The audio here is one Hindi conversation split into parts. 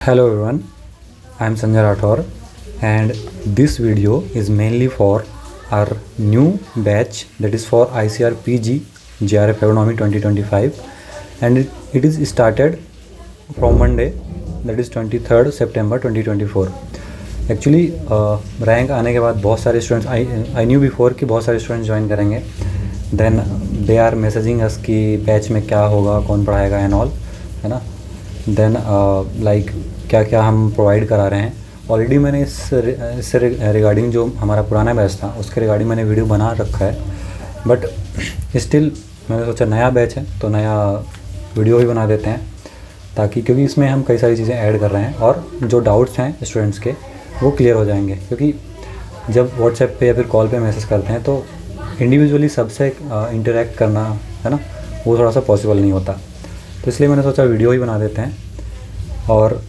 Hello everyone, I am Sanjay Rathore and this video is mainly for our new batch, that is for ICAR PG JRF Agronomy 2025, and it is started from Monday, that is 23rd September 2024. Actually rank आने के बाद बहुत सारे स्टूडेंट्स आई न्यू बिफोर कि बहुत सारे स्टूडेंट्स ज्वाइन करेंगे. देन दे आर मैसेजिंग अस कि बैच में क्या होगा, कौन पढ़ाएगा एंड ऑल, है ना. देन लाइक क्या क्या हम प्रोवाइड करा रहे हैं. ऑलरेडी मैंने इससे रिगार्डिंग जो हमारा पुराना बैच था उसके रिगार्डिंग मैंने वीडियो बना रखा है, बट स्टिल मैंने सोचा नया बैच है तो नया वीडियो भी बना देते हैं, ताकि क्योंकि इसमें हम कई सारी चीज़ें ऐड कर रहे हैं और जो डाउट्स हैं स्टूडेंट्स के वो क्लियर हो जाएंगे. क्योंकि जब व्हाट्सएप पे या फिर कॉल पे मैसेज करते हैं तो इंडिविजुअली सबसे इंटरेक्ट करना, है ना, वो थोड़ा सा पॉसिबल नहीं होता. तो इसलिए मैंने सोचा वीडियो ही बना देते हैं. और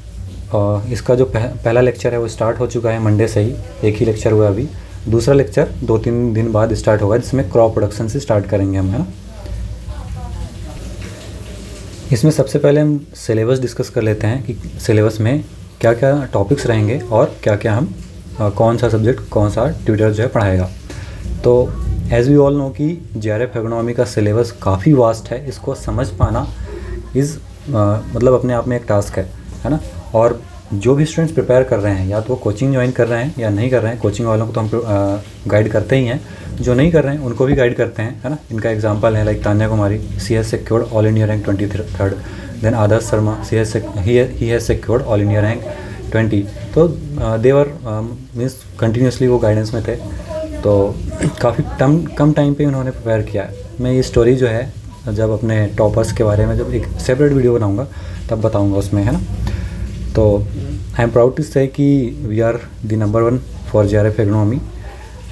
इसका जो पहला लेक्चर है वो स्टार्ट हो चुका है मंडे से ही. एक ही लेक्चर हुआ अभी, दूसरा लेक्चर 2-3 दिन बाद स्टार्ट होगा, जिसमें क्रॉप प्रोडक्शन से स्टार्ट करेंगे हम, है ना. इसमें सबसे पहले हम सिलेबस डिस्कस कर लेते हैं कि सिलेबस में क्या क्या टॉपिक्स रहेंगे और क्या क्या हम कौन सा सब्जेक्ट, कौन सा ट्यूटर जो है पढ़ाएगा. तो एज़ वी ऑल नो कि JRF एग्रोनॉमी का सिलेबस काफ़ी वास्ट है. इसको समझ पाना मतलब अपने आप में एक टास्क है ना. और जो भी स्टूडेंट्स प्रिपेयर कर रहे हैं, या तो वो कोचिंग ज्वाइन कर रहे हैं या नहीं कर रहे हैं, कोचिंग वालों को तो हम गाइड करते ही हैं, जो नहीं कर रहे हैं उनको भी गाइड करते हैं, है ना. इनका एग्जांपल है like Tanya Kumari, she has secured all India rank 23rd. Then Adarsh Sharma, he has secured all India rank 20. तो देवर मीन्स कंटिन्यूसली वो गाइडेंस में थे, तो काफ़ी कम टाइम पे उन्होंने प्रिपेयर किया है. मैं ये स्टोरी जो है जब अपने टॉपर्स के बारे में जब एक सेपरेट वीडियो बनाऊंगा तब बताऊंगा उसमें, है ना. तो आई एम प्राउड टू से कि we are the number 1 for JRF agronomy.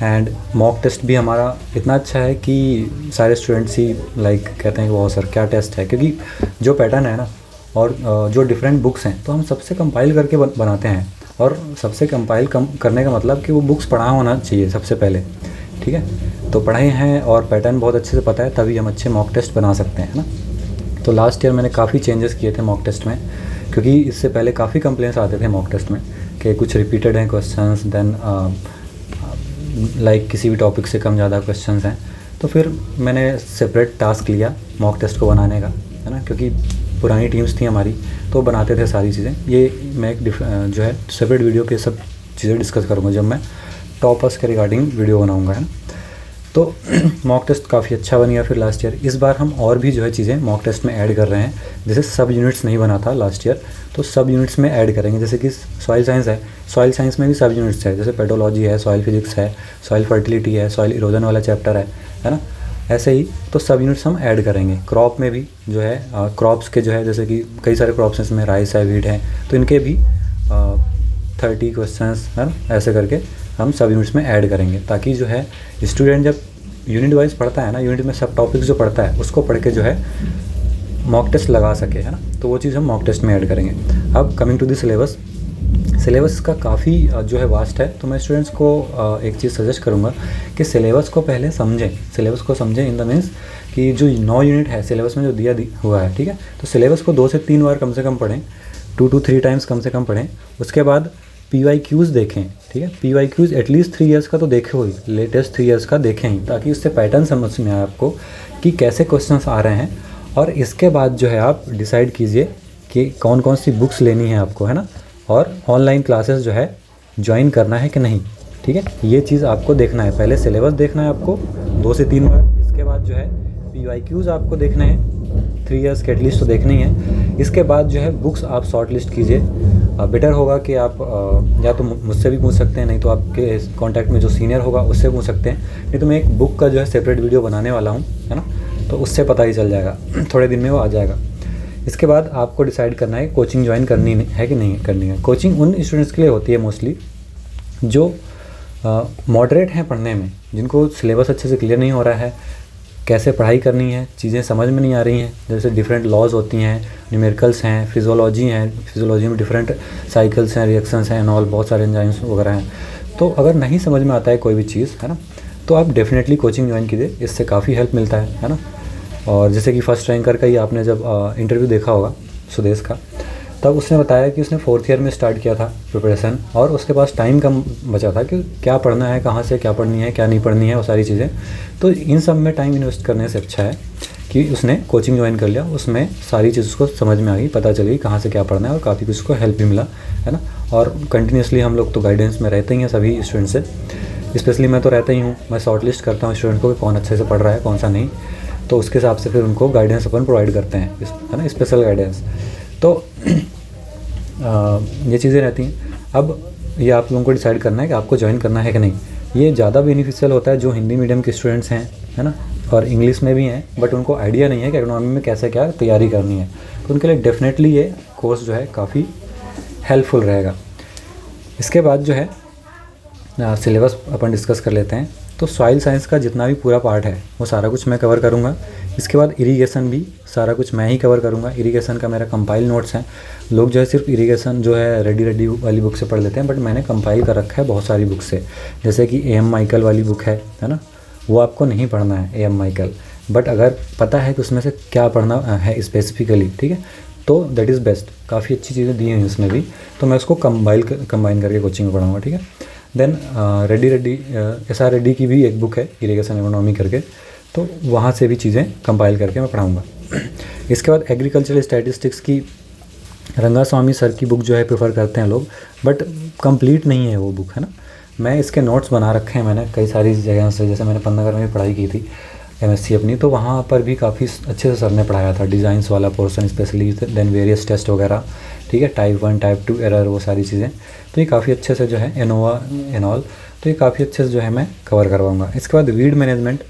And mock test भी हमारा इतना अच्छा है कि सारे स्टूडेंट्स ही लाइक कहते हैं कि वाह सर क्या टेस्ट है, क्योंकि जो पैटर्न है ना और जो डिफरेंट बुक्स हैं तो हम सबसे कंपाइल करके बनाते हैं. और सबसे कंपाइल करने का मतलब कि वो बुक्स पढ़ा होना चाहिए सबसे पहले, ठीक है. तो पढ़ाए हैं और पैटर्न बहुत अच्छे से पता है, तभी हम अच्छे मॉक टेस्ट बना सकते हैं, है ना. तो लास्ट ईयर मैंने काफ़ी चेंजेस किए थे मॉक टेस्ट में, क्योंकि इससे पहले काफ़ी कंप्लेंट्स आते थे मॉक टेस्ट में कि कुछ रिपीटेड हैं क्वेश्चंस, देन लाइक किसी भी टॉपिक से कम ज़्यादा क्वेश्चंस हैं. तो फिर मैंने सेपरेट टास्क लिया मॉक टेस्ट को बनाने का, है ना, क्योंकि पुरानी टीम्स थी हमारी तो बनाते थे सारी चीज़ें. ये मैं एक जो है सेपरेट वीडियो के सब चीज़ें डिस्कस करूँगा जब मैं टॉपर्स के रिगार्डिंग वीडियो बनाऊँगा, है ना. तो मॉक टेस्ट काफ़ी अच्छा बन गया फिर लास्ट ईयर. इस बार हम और भी जो है चीज़ें मॉक टेस्ट में ऐड कर रहे हैं. जैसे सब यूनिट्स नहीं बना था लास्ट ईयर, तो सब यूनिट्स में ऐड करेंगे. जैसे कि सॉइल साइंस है, सॉइल साइंस में भी सब यूनिट्स है, जैसे पेडोलॉजी है, सॉइल फिजिक्स है, सॉइल फर्टिलिटी है, सॉइल इरोजन वाला चैप्टर है ना. ऐसे ही तो सब यूनिट्स हम ऐड करेंगे. क्रॉप में भी जो है क्रॉप्स के जो है जैसे कि कई सारे क्रॉप्स हैं, इसमें राइस है, वीट है, तो इनके भी 30 क्वेश्चंस, है ना, ऐसे करके हम सब यूनिट्स में ऐड करेंगे, ताकि जो है स्टूडेंट जब यूनिट वाइज पढ़ता है ना, यूनिट में सब टॉपिक्स जो पढ़ता है उसको पढ़ के जो है मॉक टेस्ट लगा सके, है ना. तो वो चीज़ हम मॉक टेस्ट में ऐड करेंगे. अब कमिंग टू द सिलेबस का काफ़ी जो है वास्ट है, तो मैं स्टूडेंट्स को एक चीज़ सजेस्ट करूँगा कि सिलेबस को पहले समझें. सिलेबस को समझें इन द मीन्स कि जो 9 यूनिट है सिलेबस में जो दिया हुआ है, ठीक है, तो सिलेबस को 2 से 3 बार कम से कम पढ़ें, 2 to 3 टाइम्स कम से कम पढ़ें. उसके बाद PYQs देखें, ठीक है. PYQs एटलीस्ट 3 ईयर्स का तो देखे ही, लेटेस्ट 3 ईयर्स का देखें ही, ताकि उससे पैटर्न समझ में आए आपको कि कैसे क्वेश्चंस आ रहे हैं. और इसके बाद जो है आप डिसाइड कीजिए कि कौन कौन सी बुक्स लेनी है आपको, है ना, और ऑनलाइन क्लासेस जो है ज्वाइन करना है कि नहीं, ठीक है. ये चीज़ आपको देखना है. पहले सिलेबस देखना है आपको 2 से 3 बार. इसके बाद जो है PYQs आपको देखने हैं, 3 ईयर्स के एटलीस्ट तो देखने ही है. इसके बाद जो है बुक्स आप शॉर्ट लिस्ट कीजिए. बेटर होगा कि आप या तो मुझसे भी पूछ सकते हैं, नहीं तो आपके कांटेक्ट में जो सीनियर होगा उससे पूछ सकते हैं. नहीं तो मैं एक बुक का जो है सेपरेट वीडियो बनाने वाला हूँ, है ना, तो उससे पता ही चल जाएगा, थोड़े दिन में वो आ जाएगा. इसके बाद आपको डिसाइड करना है कोचिंग ज्वाइन करनी है कि नहीं करनी है. कोचिंग उन स्टूडेंट्स के लिए होती है मोस्टली जो मॉडरेट हैं पढ़ने में, जिनको सिलेबस अच्छे से क्लियर नहीं हो रहा है, कैसे पढ़ाई करनी है, चीज़ें समझ में नहीं आ रही हैं. जैसे डिफरेंट लॉज होती हैं, न्यूमेरिकल्स हैं, फिजियोलॉजी हैं, फिजियोलॉजी में डिफरेंट साइकिल्स हैं, रिएक्शंस हैं एंड ऑल, बहुत सारे एंजाइम्स वगैरह हैं. तो अगर नहीं समझ में आता है कोई भी चीज़, है ना, तो आप डेफिनेटली कोचिंग ज्वाइन कीजिए. इससे काफ़ी हेल्प मिलता है ना. और जैसे कि फर्स्ट रैंकर का ही आपने जब इंटरव्यू देखा होगा सुदेश का, तब उसने बताया कि उसने 4th ईयर में स्टार्ट किया था प्रिपरेशन, और उसके पास टाइम कम बचा था कि क्या पढ़ना है, कहाँ से क्या पढ़नी है, क्या नहीं पढ़नी है, वो सारी चीज़ें। तो इन सब में टाइम इन्वेस्ट करने से अच्छा है कि उसने कोचिंग ज्वाइन कर लिया, उसमें सारी चीज़ उसको समझ में आ गई, पता चली कहाँ से क्या पढ़ना है, और काफ़ी कुछ उसको हेल्प भी मिला, है ना। और कंटिन्यूसली हम लोग तो गाइडेंस में रहते ही हैं सभी स्टूडेंट से, स्पेशली मैं तो रहता ही हूँ। मैं शॉर्ट लिस्ट करता हूँ स्टूडेंट को कि कौन अच्छे से पढ़ रहा है, कौन सा नहीं, तो उसके हिसाब से फिर उनको गाइडेंस अपन प्रोवाइड करते हैं, है ना, स्पेशल गाइडेंस। तो ये चीज़ें रहती हैं। अब ये आप लोगों को डिसाइड करना है कि आपको ज्वाइन करना है कि नहीं। ये ज़्यादा बेनिफिशियल होता है जो हिंदी मीडियम के स्टूडेंट्स हैं, है ना, और इंग्लिश में भी हैं, बट उनको आइडिया नहीं है कि इकोनॉमी में कैसे क्या तैयारी करनी है। तो उनके लिए डेफिनेटली ये कोर्स जो है काफ़ी हेल्पफुल रहेगा। इसके बाद जो है सिलेबस अपन डिस्कस कर लेते हैं। तो सॉइल साइंस का जितना भी पूरा पार्ट है वो सारा कुछ मैं कवर करूँगा। इसके बाद इरिगेशन भी सारा कुछ मैं ही कवर करूँगा। इरिगेशन का मेरा कंपाइल नोट्स हैं। लोग जो है सिर्फ इरिगेशन जो है रेडी वाली बुक से पढ़ लेते हैं, बट मैंने कंपाइल कर रखा है बहुत सारी बुक से, जैसे कि AM माइकल वाली बुक है ना, वो आपको नहीं पढ़ना है AM माइकल, बट अगर पता है कि उसमें से क्या पढ़ना है स्पेसिफिकली, ठीक है, तो दैट इज़ बेस्ट। काफ़ी अच्छी चीज़ें दी हैं उसमें भी, तो मैं उसको कंबाइन करके कोचिंग में पढ़ाऊँगा, ठीक है। देन SR रेड्डी की भी एक बुक है इरिगेशन इकोनॉमी करके, तो वहाँ से भी चीज़ें कंपाइल करके मैं पढ़ाऊँगा। इसके बाद एग्रीकल्चरल स्टैटिस्टिक्स की रंगास्वामी सर की बुक जो है प्रेफर करते हैं लोग, बट कंप्लीट नहीं है वो बुक, है ना। मैं इसके नोट्स बना रखे हैं मैंने कई सारी जगह से, जैसे मैंने पन्नागर में भी पढ़ाई की थी MSc अपनी, तो वहाँ पर भी काफ़ी अच्छे से सर ने पढ़ाया था, डिज़ाइंस वाला portion specially, then various test वगैरह, ठीक है, टाइप 1 टाइप 2 एरर, वो सारी चीज़ें। तो ये काफ़ी अच्छे से जो है एनोवा एनऑल, तो ये काफ़ी अच्छे से जो है मैं कवर करवाऊँगा। इसके बाद वीड मैनेजमेंट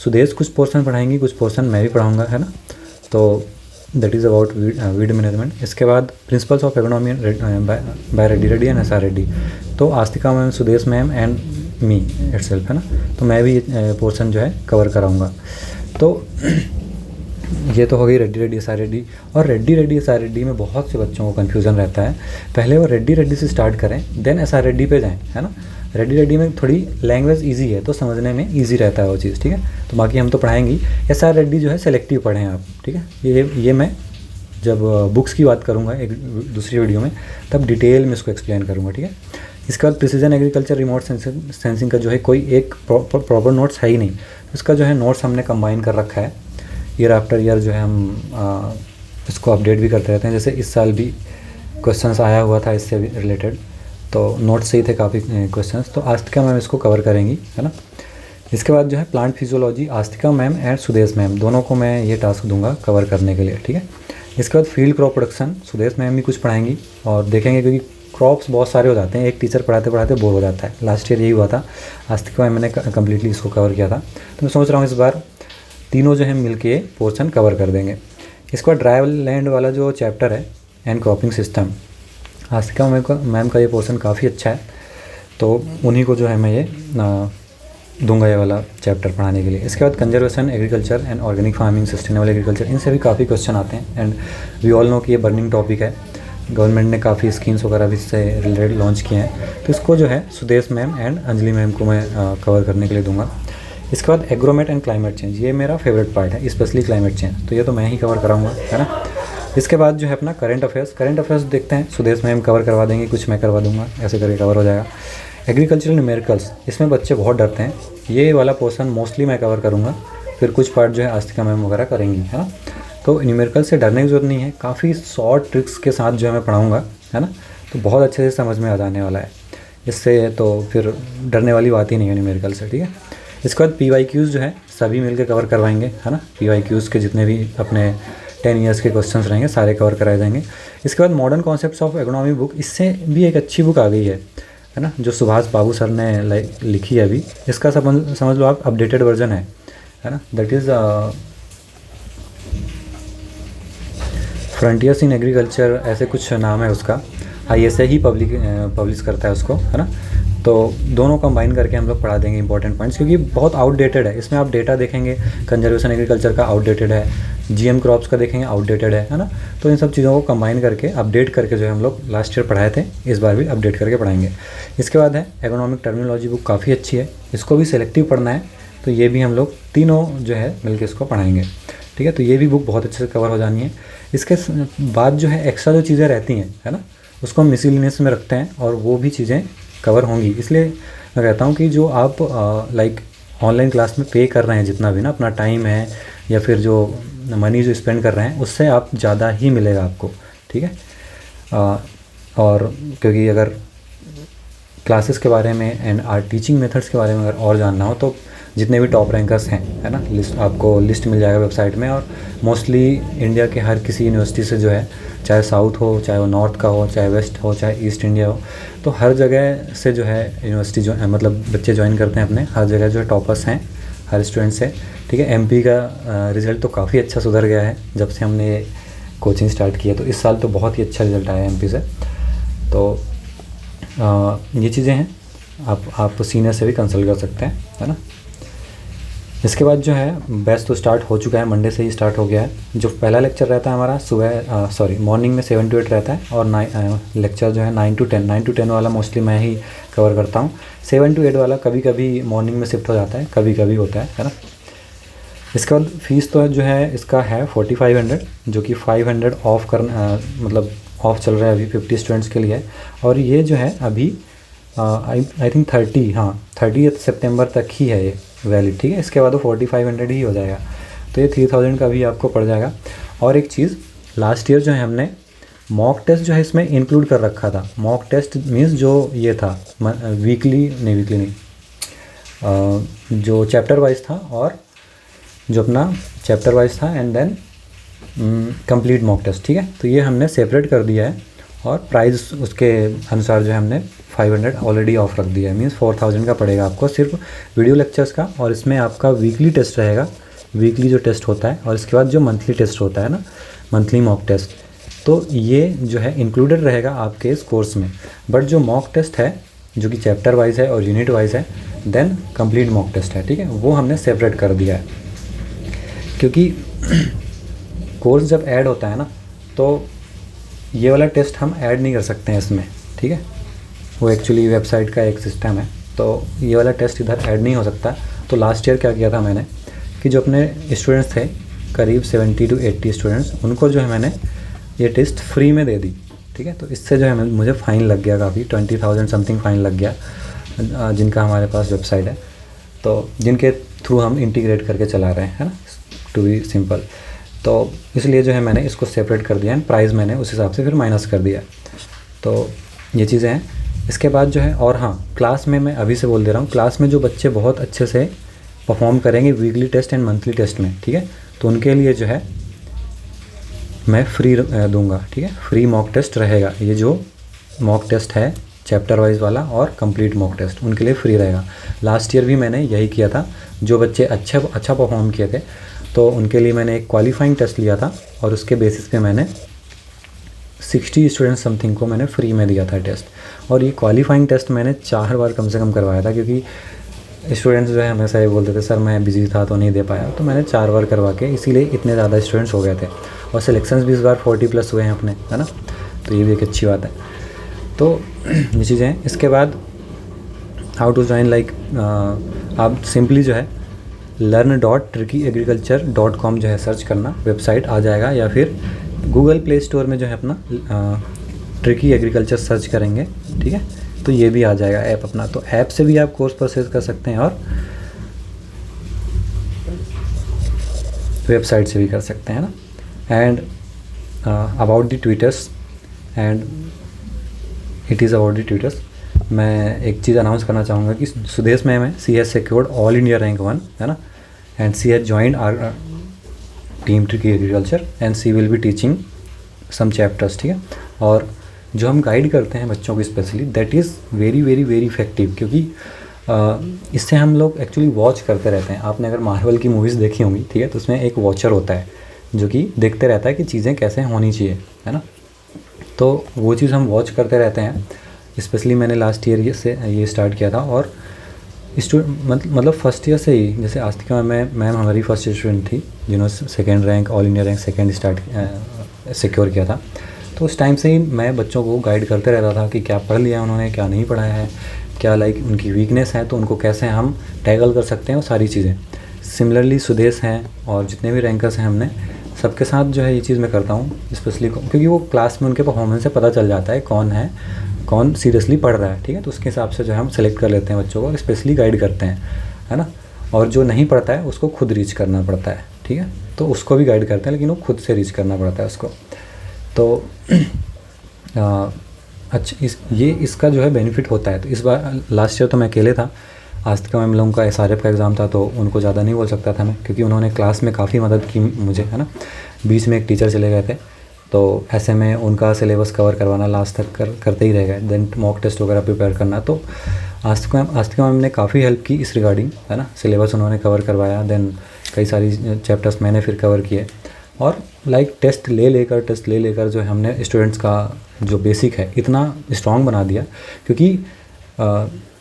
सुदेश कुछ पोर्शन पढ़ाएंगी, कुछ पोर्शन मैं भी पढ़ाऊँगा, है ना। तो that is about weed management. इसके बाद principles of economy by Reddy and SR Reddy, तो Astika ma'am, Sudesh ma'am and me itself, है ना, तो मैं भी पोर्शन जो है कवर कराऊंगा। तो ये तो हो गई रेड्डी SR रेड्डी। और रेड्डी SR रेड्डी में बहुत से बच्चों को कन्फ्यूज़न रहता है, पहले वो रेड्डी से स्टार्ट करें, देन SR रेड्डी पे जाएँ, है ना। रेड्डी में थोड़ी लैंग्वेज ईजी है, तो समझने में ईजी रहता है वो चीज़, ठीक है। तो बाकी हम तो पढ़ाएंगे। SR रेड्डी जो है सेलेक्टिव पढ़ें आप, ठीक है। ये मैं जब बुक्स की बात करूँगा एक दूसरी वीडियो में, तब डिटेल में इसको एक्सप्लेन करूँगा, ठीक है। इसके बाद प्रिसीजन एग्रीकल्चर रिमोट सेंसिंग का जो है कोई एक प्रॉपर नोट्स है ही नहीं, इसका जो है नोट्स हमने कंबाइन कर रक्खा है। ईयर आफ्टर ईयर जो है हम इसको अपडेट भी करते रहते हैं। जैसे इस साल भी क्वेश्चंस आया हुआ था इससे रिलेटेड, तो नोट्स से ही थे काफ़ी क्वेश्चंस, तो आस्तिका मैम इसको कवर करेंगी, है ना। इसके बाद जो है plant physiology Astika ma'am and Sudesh ma'am, दोनों को मैं ये टास्क दूंगा कवर करने के लिए, ठीक है। इसके बाद field crop production Sudesh ma'am भी कुछ पढ़ाएंगी, और देखेंगे क्योंकि क्रॉप्स बहुत सारे हो जाते हैं, एक टीचर पढ़ाते पढ़ाते बोर हो जाता है। लास्ट ईयर यही हुआ था, आस्तिका मैम मैंने कम्प्लीटली इसको कवर किया था, तो मैं सोच रहा हूँ इस बार तीनों जो है मिल के पोर्शन कवर कर देंगे। इसके बाद ड्राई लैंड वाला जो चैप्टर है and cropping system, astika ma'am का ये पोर्शन काफ़ी अच्छा है, तो उन्हीं को जो है मैं ये दूंगा ये वाला चैप्टर पढ़ाने के लिए। इसके बाद conservation agriculture and organic farming, sustainable agriculture, इनसे भी काफ़ी क्वेश्चन आते हैं, एंड वी ऑल नो कि ये बर्निंग टॉपिक है। गवर्नमेंट ने काफ़ी स्कीम्स वगैरह भी इससे रिलेटेड लॉन्च किए हैं, तो इसको जो है Sudesh ma'am and Anjali ma'am को मैं कवर करने के लिए दूंगा। इसके बाद एग्रोमेट एंड क्लाइमेट चेंज, ये मेरा फेवरेट पार्ट है, स्पेशली क्लाइमेट चेंज, तो ये तो मैं ही कवर कराऊंगा, है ना। इसके बाद जो है अपना करंट अफेयर्स देखते हैं, सुदेश मैम कवर करवा देंगे, कुछ मैं करवा दूंगा, ऐसे करके कवर हो जाएगा। एग्रीकल्चरल न्यूमेरिकल्स, इसमें बच्चे बहुत डरते हैं, ये वाला पोर्शन मोस्टली मैं कवर करूँगा, फिर कुछ पार्ट जो है आस्तिका मैम वगैरह करेंगी, है ना। तो न्यूमेरिकल से डरने की ज़रूरत नहीं है, काफ़ी शॉर्ट ट्रिक्स के साथ जो है मैं पढ़ाऊँगा, है ना, तो बहुत अच्छे से समझ में आ जाने वाला है इससे, तो फिर डरने वाली बात ही नहीं है न्यूमेरिकल से, ठीक है। इसके बाद PYQs जो है सभी मिलकर कवर करवाएंगे, है ना। PYQs के जितने भी अपने 10 ईयर्स के क्वेश्चंस रहेंगे सारे कवर कराए जाएंगे। इसके बाद modern concepts of economy book, इससे भी एक अच्छी बुक आ गई है ना, जो सुभाष बाबू सर ने लिखी है अभी, इसका समझ लो आप अपडेटेड वर्जन है ना। That is frontiers in agriculture, ऐसे कुछ नाम है उसका, ISA ही पब्लिश करता है उसको, है ना। तो दोनों कंबाइन करके हम लोग पढ़ा देंगे इंपॉर्टेंट पॉइंट्स, क्योंकि बहुत आउटडेटेड है। इसमें आप डेटा देखेंगे, कंजर्वेशन एग्रीकल्चर का आउटडेटेड है, GM क्रॉप्स का देखेंगे आउटडेटेड है ना। तो इन सब चीज़ों को कंबाइन करके अपडेट करके जो है हम लोग लास्ट ईयर पढ़ाए थे, इस बार भी अपडेट करके पढ़ाएंगे। इसके बाद है इकोनॉमिक टर्मिनोलॉजी बुक, काफ़ी अच्छी है, इसको भी सेलेक्टिव पढ़ना है, तो ये भी हम लोग तीनों जो है मिलकर इसको पढ़ाएंगे। ठीक है। तो ये भी बुक बहुत अच्छे से कवर हो जानी है। इसके बाद जो है एक्स्ट्रा जो चीज़ें रहती हैं, है ना, उसको हम मिसलिनियस में रखते हैं और वो भी चीज़ें कवर होंगी। इसलिए मैं कहता हूँ कि जो आप लाइक ऑनलाइन क्लास में पे कर रहे हैं, जितना भी ना अपना टाइम है या फिर जो मनी जो स्पेंड कर रहे हैं, उससे आप ज़्यादा ही मिलेगा आपको, ठीक है। और क्योंकि अगर क्लासेस के बारे में एंड टीचिंग मेथड्स के बारे में अगर और जानना हो तो जितने भी टॉप रैंकर्स हैं, है ना, आपको लिस्ट मिल जाएगा वेबसाइट में। और मोस्टली इंडिया के हर किसी यूनिवर्सिटी से जो है, चाहे साउथ हो, चाहे वो नॉर्थ का हो, चाहे वेस्ट हो, चाहे ईस्ट इंडिया हो, तो हर जगह से जो है यूनिवर्सिटी जो मतलब बच्चे ज्वाइन करते हैं अपने, हर जगह जो है टॉपर्स हैं हर स्टूडेंट से, ठीक है। एमपी का रिज़ल्ट तो काफ़ी अच्छा सुधर गया है जब से हमने कोचिंग स्टार्ट किया। तो इस साल तो बहुत ही अच्छा रिज़ल्ट आया है एमपी से। तो ये चीज़ें हैं, आप सीनियर से भी कंसल्ट कर सकते हैं, है ना। इसके बाद जो है बैच तो स्टार्ट हो चुका है, मंडे से ही स्टार्ट हो गया है। जो पहला लेक्चर रहता है हमारा सुबह मॉर्निंग में 7 to 8 रहता है, और लेक्चर जो है 9 to 10 वाला मोस्टली मैं ही कवर करता हूँ। 7 to 8 वाला कभी कभी मॉर्निंग में शिफ्ट हो जाता है, कभी कभी होता है ना। इसके बाद फीस तो जो है इसका है 4500, जो कि 500 ऑफ मतलब ऑफ चल रहा है अभी 50 स्टूडेंट्स के लिए। और ये जो है अभी आई थिंक 30 सितंबर तक ही है ये वैलिड, ठीक है। इसके बाद वो 4500 ही हो जाएगा, तो ये 3000 का भी आपको पड़ जाएगा। और एक चीज़, लास्ट ईयर जो है हमने मॉक टेस्ट जो है इसमें इंक्लूड कर रखा था। मॉक टेस्ट मीन्स जो ये था वीकली नहीं, जो चैप्टर वाइज था, और जो अपना चैप्टर वाइज था, and then complete mock test, ठीक है। तो ये हमने सेपरेट कर दिया है, और प्राइस उसके अनुसार जो है हमने 500 ऑलरेडी ऑफ रख दिया है। मीन्स 4000 का पड़ेगा आपको सिर्फ वीडियो लेक्चर्स का। और इसमें आपका वीकली टेस्ट रहेगा, वीकली जो टेस्ट होता है, और इसके बाद जो मंथली टेस्ट होता है ना, मंथली मॉक टेस्ट, तो ये जो है इंक्लूडेड रहेगा आपके इस कोर्स में। बट जो मॉक टेस्ट है, जो कि चैप्टर वाइज है और यूनिट वाइज है, देन कंप्लीट मॉक टेस्ट है, ठीक है, वो हमने सेपरेट कर दिया है। क्योंकि कोर्स जब ऐड होता है ना, तो ये वाला टेस्ट हम ऐड नहीं कर सकते हैं इसमें, ठीक है। वो एक्चुअली वेबसाइट का एक सिस्टम है, तो ये वाला टेस्ट इधर ऐड नहीं हो सकता। तो लास्ट ईयर क्या किया था मैंने कि जो अपने स्टूडेंट्स थे करीब 70 to 80 स्टूडेंट्स, उनको जो है मैंने ये टेस्ट फ्री में दे दी, ठीक है। तो इससे जो है मुझे फ़ाइन लग गया काफ़ी, 20,000 समथिंग फ़ाइन लग गया, जिनका हमारे पास वेबसाइट है, तो जिनके थ्रू हम इंटीग्रेट करके चला रहे हैं, है ना, टू बी सिंपल। तो इसलिए जो है मैंने इसको सेपरेट कर दिया, एंड प्राइस मैंने उस हिसाब से फिर माइनस कर दिया। तो ये चीज़ें हैं। इसके बाद जो है, और हाँ, क्लास में मैं अभी से बोल दे रहा हूँ, क्लास में जो बच्चे बहुत अच्छे से परफॉर्म करेंगे weekly test and monthly test में, ठीक है, तो उनके लिए जो है मैं फ्री दूंगा, ठीक है, फ्री मॉक टेस्ट रहेगा। ये जो मॉक टेस्ट है चैप्टर वाइज वाला और कंप्लीट मॉक टेस्ट, उनके लिए फ्री रहेगा। लास्ट ईयर भी मैंने यही किया था। जो बच्चे अच्छा परफॉर्म किए थे, तो उनके लिए मैंने एक क्वालिफाइंग टेस्ट लिया था, और उसके बेसिस पे मैंने 60 स्टूडेंट्स समथिंग को मैंने फ्री में दिया था टेस्ट। और ये क्वालिफाइंग टेस्ट मैंने 4 बार कम से कम करवाया था, क्योंकि स्टूडेंट्स जो है हमेशा ये बोलते थे सर मैं बिजी था तो नहीं दे पाया, तो मैंने 4 बार करवा के, इसीलिए इतने ज़्यादा स्टूडेंट्स हो गए थे। और सिलेक्शंस भी इस बार 40+ हुए हैं अपने, है ना, तो ये भी एक अच्छी बात है। तो ये चीज़ें हैं। इसके बाद हाउ टू ज्वाइन, लाइक आप सिंपली जो है learn.trickyagriculture.com जो है सर्च करना, वेबसाइट आ जाएगा, या फिर गूगल प्ले स्टोर में जो है अपना ट्रिकी एग्रीकल्चर सर्च करेंगे, ठीक है, तो ये भी आ जाएगा ऐप अपना। तो ऐप से भी आप कोर्स परचेज कर सकते हैं, और वेबसाइट से भी कर सकते हैं ना। And about the tutors, and it is about the tutors, मैं एक चीज़ अनाउंस करना चाहूँगा कि सुदेश मैम है, she has secured all India rank 1, है ना, and she has joined our team tricky agriculture, and she will be teaching some chapters, ठीक है। और जो हम गाइड करते हैं बच्चों को specially, that is very very very effective, क्योंकि इससे हम लोग एक्चुअली वॉच करते रहते हैं। आपने अगर मार्वल की मूवीज़ देखी होंगी, ठीक है, तो उसमें एक वॉचर होता है जो कि देखते रहता है कि चीज़ें कैसे होनी चाहिए, है ना। तो वो चीज़ हम वॉच करते रहते हैं। स्पेशली मैंने लास्ट ईयर ये स्टार्ट किया था, और मतलब फर्स्ट ईयर से ही, जैसे आस्तिका मैम हमारी फर्स्ट स्टूडेंट थी जिन्होंने second rank, all India rank second secure किया था। तो उस टाइम से ही मैं बच्चों को गाइड करते रहता था कि क्या पढ़ लिया उन्होंने, क्या नहीं पढ़ा है, क्या लाइक उनकी वीकनेस है, तो उनको कैसे हम टैकल कर सकते हैं, वो सारी चीज़ें। सिमिलरली सुदेश हैं और जितने भी रैंकर्स हैं हमने सबके साथ जो है ये चीज़ मैं करता हूँ स्पेशली, क्योंकि वो क्लास में उनके परफॉर्मेंस से पता चल जाता है कौन सीरियसली पढ़ रहा है, ठीक है। तो उसके हिसाब से जो है हम सेलेक्ट कर लेते हैं बच्चों को और स्पेशली गाइड करते हैं, है ना। और जो नहीं पढ़ता है उसको खुद रीच करना पड़ता है, ठीक है। तो उसको भी गाइड करते हैं लेकिन वो खुद से रीच करना पड़ता है उसको। तो अच्छा इसका जो है बेनिफिट होता है। तो इस बार लास्ट ईयर तो मैं अकेले था, आस्तिका मैम लोगों का SRF का एग्ज़ाम था तो उनको ज़्यादा नहीं बोल सकता था मैं, क्योंकि उन्होंने क्लास में काफ़ी मदद की मुझे, है ना। बीच में एक टीचर चले गए थे तो ऐसे में उनका सिलेबस कवर करवाना लास्ट तक करते ही रह गए। देन मॉक टेस्ट वगैरह प्रिपेयर करना, तो आस्तिका मैम ने काफ़ी हेल्प की इस रिगार्डिंग, है ना। सिलेबस उन्होंने कवर करवाया, देन कई सारी चैप्टर्स मैंने फिर कवर किए और टेस्ट ले लेकर जो है हमने स्टूडेंट्स का जो बेसिक है इतना स्ट्रॉन्ग बना दिया। क्योंकि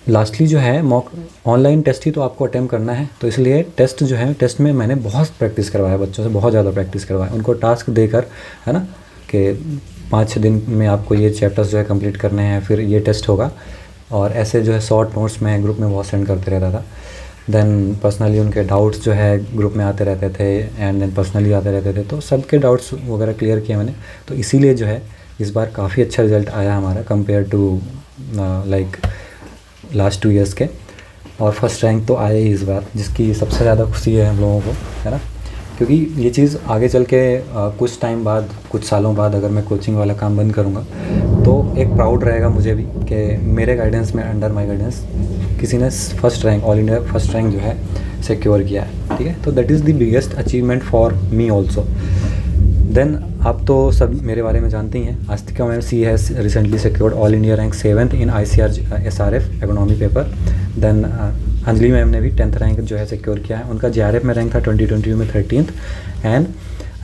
लास्टली जो है मॉक ऑनलाइन टेस्ट ही तो आपको अटेम्प्ट करना है, तो इसलिए टेस्ट में मैंने बहुत प्रैक्टिस करवाया, बच्चों से बहुत ज़्यादा प्रैक्टिस करवाया, उनको टास्क देकर, है ना, कि 5-6 दिन में आपको ये चैप्टर्स जो है कंप्लीट करने हैं, फिर ये टेस्ट होगा। और ऐसे जो है शॉर्ट नोट्स मैं ग्रुप में बहुत सेंड करते रहता था। देन पर्सनली उनके डाउट्स जो है ग्रुप में आते रहते थे एंड देन पर्सनली आते रहते थे, तो सबके डाउट्स वगैरह क्लियर किए मैंने। तो इसीलिए जो है इस बार काफ़ी अच्छा रिज़ल्ट आया हमारा कंपेयर टू लास्ट 2 इयर्स के। और फर्स्ट रैंक तो आया ही इस बार, जिसकी सबसे ज़्यादा खुशी है हम लोगों को, है ना। क्योंकि ये चीज़ आगे चल के कुछ टाइम बाद, कुछ सालों बाद अगर मैं कोचिंग वाला काम बंद करूँगा तो एक प्राउड रहेगा मुझे भी कि मेरे गाइडेंस में, अंडर माय गाइडेंस किसी ने first rank, all India first rank जो है सिक्योर किया है, ठीक है। तो that is the biggest achievement for me also. Then आप तो सब मेरे बारे में जानते ही हैं। Astika ma'am she has recently secured all India rank 7th in ICAR SRF economy paper. Then Anjali ma'am ने भी 10th रैंक जो है सिक्योर किया है। उनका JRF में रैंक था 2022 में 13th एंड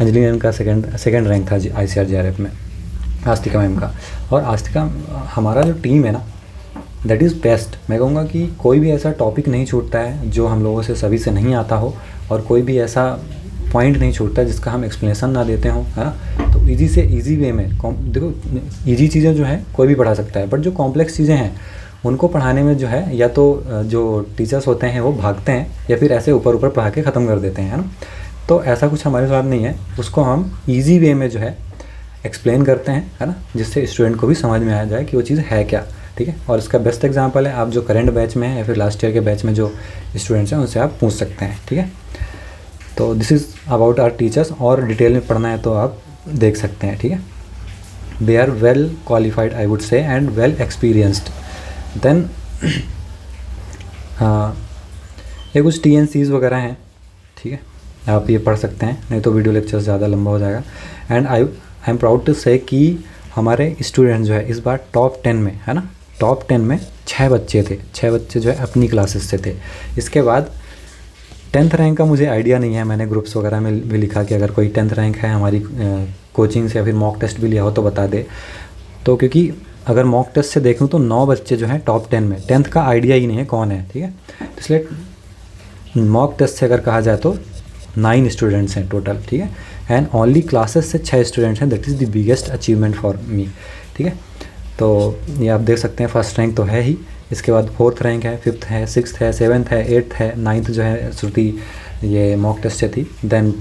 अंजलि मैम का सेकेंड रैंक था ICAR JRF में आस्तिका मैम का। और आस्तिका हमारा जो टीम है ना, दैट इज़ बेस्ट। मैं कहूँगा कि कोई भी ऐसा टॉपिक नहीं छूटता है जो हम लोगों से सभी से नहीं आता हो, और कोई भी ऐसा पॉइंट नहीं छूटता जिसका हम एक्सप्लेनेशन ना देते हों, है ना। तो ईजी से ईजी वे में देखो, ईजी चीज़ें जो है कोई भी पढ़ा सकता है, बट जो कॉम्प्लेक्स चीज़ें हैं उनको पढ़ाने में जो है या तो जो टीचर्स होते हैं वो भागते हैं या फिर ऐसे ऊपर पढ़ा के ख़त्म कर देते हैं, है ना। तो ऐसा कुछ हमारे साथ नहीं है, उसको हम ईजी वे में जो है एक्सप्लेन करते हैं, है ना, जिससे स्टूडेंट को भी समझ में आ जाए कि वो चीज़ है क्या, ठीक है। और इसका बेस्ट एग्जांपल है, आप जो करंट बैच में हैं या फिर लास्ट ईयर के बैच में जो स्टूडेंट्स हैं उनसे आप पूछ सकते हैं, ठीक है। तो this is about our teachers, और डिटेल में पढ़ना है तो आप देख सकते हैं, ठीक है। They are well qualified I would say and well experienced. Then ये कुछ TNCs वगैरह हैं, ठीक है, आप ये पढ़ सकते हैं, नहीं तो वीडियो लेक्चर ज़्यादा लंबा हो जाएगा। And I am proud to say कि हमारे स्टूडेंट जो है इस बार टॉप 10 में, है ना, टॉप 10 में 6 बच्चे थे। 6 बच्चे जो है अपनी क्लासेस से थे। इसके बाद 10th रैंक का मुझे आइडिया नहीं है, मैंने ग्रुप्स वगैरह में भी लिखा कि अगर कोई 10th रैंक है हमारी कोचिंग से या फिर मॉक टेस्ट भी लिया हो तो बता दे। तो क्योंकि अगर मॉक टेस्ट से देखूं तो 9 बच्चे जो हैं टॉप 10 में, 10th का आइडिया ही नहीं है कौन है, ठीक है। इसलिए मॉक टेस्ट से अगर कहा जाए तो 9 स्टूडेंट्स हैं टोटल, ठीक है। एंड ओनली क्लासेस से 6 स्टूडेंट्स हैं, that is the biggest achievement for मी, ठीक है। तो ये आप देख सकते हैं, फर्स्ट रैंक तो है ही, इसके बाद 4th रैंक है, 5th है, 6th है, 7th है, 8th है, 9th जो है श्रुति ये मॉक टेस्ट से थी। देन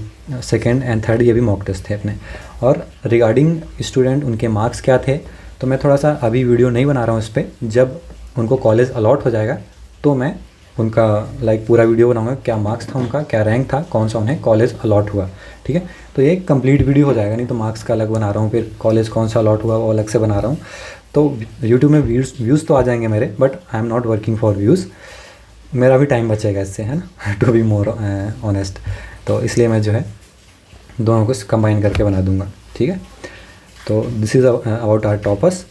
2nd एंड 3rd ये भी मॉक टेस्ट थे अपने। और रिगार्डिंग स्टूडेंट उनके मार्क्स क्या थे, तो मैं थोड़ा सा अभी वीडियो नहीं बना रहा हूँ इस पर, जब उनको कॉलेज अलॉट हो जाएगा तो मैं उनका पूरा वीडियो बनाऊंगा, क्या मार्क्स था उनका, क्या रैंक था, कौन सा उन्हें कॉलेज अलॉट हुआ, ठीक है। तो ये कंप्लीट वीडियो हो जाएगा, नहीं तो मार्क्स का अलग बना रहा हूँ, फिर कॉलेज कौन सा अलॉट हुआ वो अलग से बना रहा हूँ। तो यूट्यूब में व्यूज़ तो आ जाएंगे मेरे, but I am not working for views, मेरा भी टाइम बचेगा इससे, है ना, टू बी मोर ऑनेस्ट। तो इसलिए मैं जो है दोनों को कंबाइन करके बना दूंगा, ठीक है। तो this is about our toppers.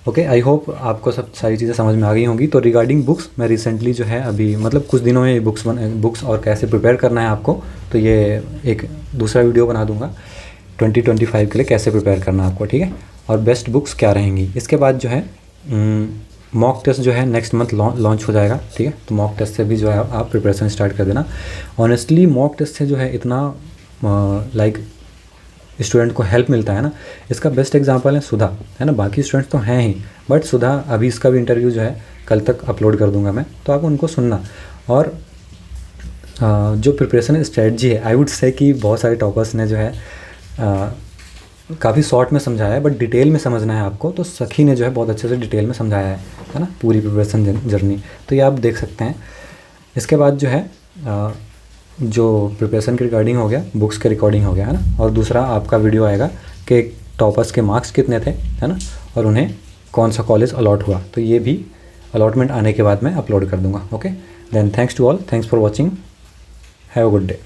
Okay, I hope आपको सब सारी चीज़ें समझ में आ गई होंगी। तो रिगार्डिंग बुक्स, मैं रिसेंटली जो है अभी कुछ दिनों में बुक्स और कैसे प्रिपेयर करना है आपको, तो ये एक दूसरा वीडियो बना दूंगा 2025 के लिए कैसे प्रिपेयर करना है आपको, ठीक है। और बेस्ट बुक्स क्या रहेंगी। इसके बाद जो है मॉक टेस्ट जो है नेक्स्ट मंथ लॉन्च हो जाएगा, ठीक है। तो मॉक टेस्ट से भी जो है आप प्रिपरेशन स्टार्ट कर देना। ऑनेस्टली मॉक टेस्ट से जो है इतना स्टूडेंट को हेल्प मिलता है ना, इसका बेस्ट एग्जांपल है सुधा, है ना। बाकी स्टूडेंट्स तो हैं ही, बट सुधा अभी इसका भी इंटरव्यू जो है कल तक अपलोड कर दूंगा मैं, तो आप उनको सुनना। और जो प्रिपरेशन स्ट्रेटजी है, आई वुड से कि बहुत सारे टॉपर्स ने जो है काफ़ी शॉर्ट में समझाया है, बट डिटेल में समझना है आपको तो सखी ने जो है बहुत अच्छे से डिटेल में समझाया है ना, पूरी प्रिपरेशन जर्नी। तो ये आप देख सकते हैं। इसके बाद जो है जो प्रिपरेशन की रिकॉर्डिंग हो गया, बुक्स के रिकॉर्डिंग हो गया है ना, और दूसरा आपका वीडियो आएगा कि टॉपर्स के मार्क्स कितने थे, है ना, और उन्हें कौन सा कॉलेज अलॉट हुआ। तो ये भी अलॉटमेंट आने के बाद मैं अपलोड कर दूँगा। Okay, then thanks to all, thanks for watching, have a good day.